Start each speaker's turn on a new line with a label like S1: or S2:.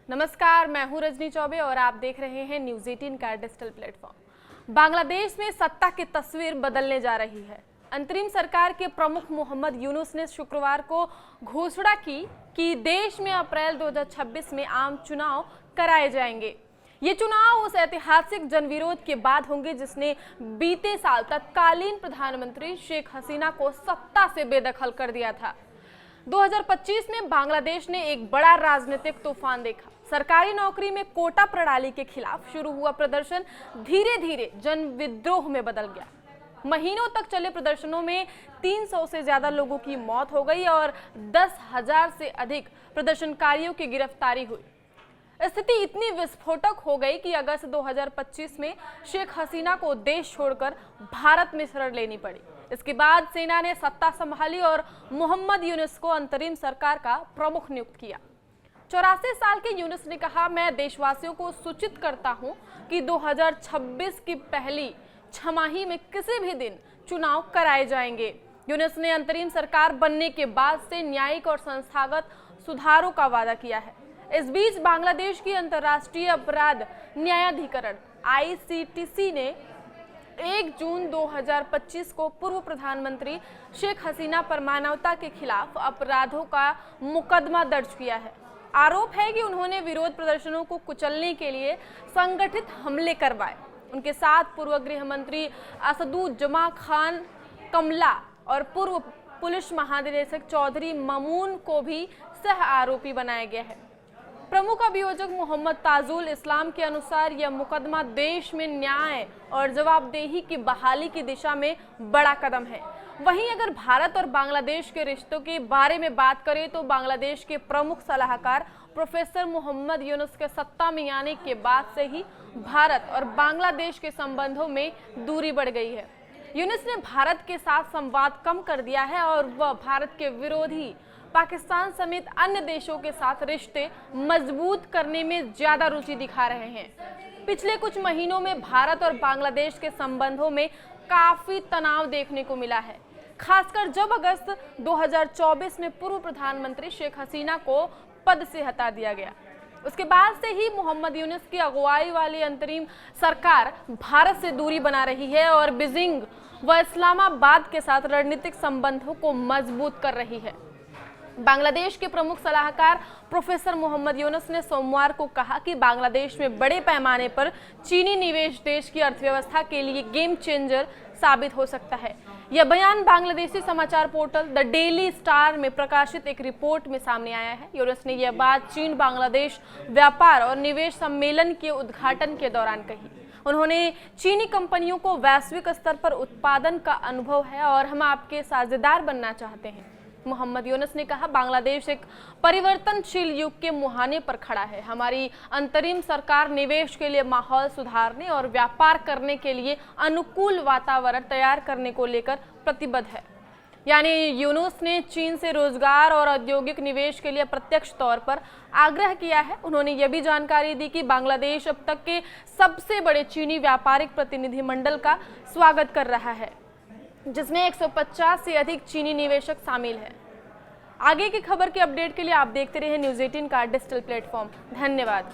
S1: नमस्कार, मैं हूं रजनी चौबे और आप देख रहे हैं न्यूज़ 18 का डिजिटल प्लेटफॉर्म। बांग्लादेश में सत्ता की तस्वीर बदलने जा रही है। अंतरिम सरकार के प्रमुख मोहम्मद यूनुस ने शुक्रवार को घोषणा की कि देश में अप्रैल 2026 में आम चुनाव कराए जाएंगे। ये चुनाव उस ऐतिहासिक जनविरोध के बाद होंगे जिसने बीते साल तत्कालीन प्रधानमंत्री शेख हसीना को सत्ता से बेदखल कर दिया था। 2025 में बांग्लादेश ने एक बड़ा राजनीतिक तूफान देखा। सरकारी नौकरी में कोटा प्रणाली के खिलाफ शुरू हुआ प्रदर्शन धीरे धीरे जन विद्रोह में बदल गया। महीनों तक चले प्रदर्शनों में 300 से ज्यादा लोगों की मौत हो गई और 10,000 से अधिक प्रदर्शनकारियों की गिरफ्तारी हुई। स्थिति इतनी विस्फोटक हो गई कि अगस्त 2025 में शेख हसीना को देश छोड़कर भारत में शरण लेनी पड़ी। इसके बाद सेना ने सत्ता संभाली और मोहम्मद यूनुस को अंतरिम सरकार का प्रमुख नियुक्त किया। 84 साल के यूनुस ने कहा, मैं देशवासियों को सूचित करता हूं कि 2026 की पहली छमाही में किसी भी दिन चुनाव कराए जाएंगे। यूनुस ने अंतरिम सरकार बनने के बाद से न्यायिक और संस्थागत सुधारों का वादा किया है। इस बीच बांग्लादेश की अंतर्राष्ट्रीय अपराध न्यायाधिकरण ICTC ने 1 जून 2025 को पूर्व प्रधानमंत्री शेख हसीना पर मानवता के खिलाफ अपराधों का मुकदमा दर्ज किया है। आरोप है कि उन्होंने विरोध प्रदर्शनों को कुचलने के लिए संगठित हमले करवाए। उनके साथ पूर्व गृह मंत्री असदुज्जमा खान कमला और पूर्व पुलिस महानिदेशक चौधरी मामून को भी सह आरोपी बनाया गया है। प्रमुख अभियोजक मोहम्मद ताजुल इस्लाम के अनुसार यह मुकदमा देश में न्याय और जवाबदेही की बहाली की दिशा में बड़ा कदम है। वहीं अगर भारत और बांग्लादेश के रिश्तों के बारे में बात करें तो बांग्लादेश के प्रमुख सलाहकार प्रोफेसर मोहम्मद यूनुस के सत्ता में आने के बाद से ही भारत और बांग्लादेश के संबंधों में दूरी बढ़ गई है। यूनुस ने भारत के साथ संवाद कम कर दिया है और वह भारत के विरोधी पाकिस्तान समेत अन्य देशों के साथ रिश्ते मजबूत करने में ज्यादा रुचि दिखा रहे हैं। पिछले कुछ महीनों में भारत और बांग्लादेश के संबंधों में काफी तनाव देखने को मिला है, खासकर जब अगस्त 2024 में पूर्व प्रधानमंत्री शेख हसीना को पद से हटा दिया गया। उसके बाद से ही मोहम्मद यूनुस की अगुवाई वाली अंतरिम सरकार भारत से दूरी बना रही है और बीजिंग व इस्लामाबाद के साथ रणनीतिक संबंधों को मजबूत कर रही है। बांग्लादेश के प्रमुख सलाहकार प्रोफेसर मोहम्मद यूनुस ने सोमवार को कहा कि बांग्लादेश में बड़े पैमाने पर चीनी निवेश देश की अर्थव्यवस्था के लिए गेम चेंजर साबित हो सकता है। यह बयान बांग्लादेशी समाचार पोर्टल द डेली स्टार में प्रकाशित एक रिपोर्ट में सामने आया है। यूनुस ने यह बात चीन बांग्लादेश व्यापार और निवेश सम्मेलन के उद्घाटन के दौरान कही। उन्होंने चीनी कंपनियों को वैश्विक स्तर पर उत्पादन का अनुभव है और हम आपके साझेदार बनना चाहते हैं। मोहम्मद यूनुस ने कहा, बांग्लादेश एक परिवर्तनशील युग के मुहाने पर खड़ा है। हमारी अंतरिम सरकार निवेश के लिए माहौल सुधारने और व्यापार करने के लिए अनुकूल वातावरण तैयार करने को लेकर प्रतिबद्ध है। यानी यूनुस ने चीन से रोजगार और औद्योगिक निवेश के लिए प्रत्यक्ष तौर पर आग्रह किया है। उन्होंने यह भी जानकारी दी कि बांग्लादेश अब तक के सबसे बड़े चीनी व्यापारिक प्रतिनिधिमंडल का स्वागत कर रहा है, जिसमें 150 से अधिक चीनी निवेशक शामिल हैं। आगे की खबर के अपडेट के लिए आप देखते रहे न्यूज़ 18 का डिजिटल प्लेटफॉर्म। धन्यवाद।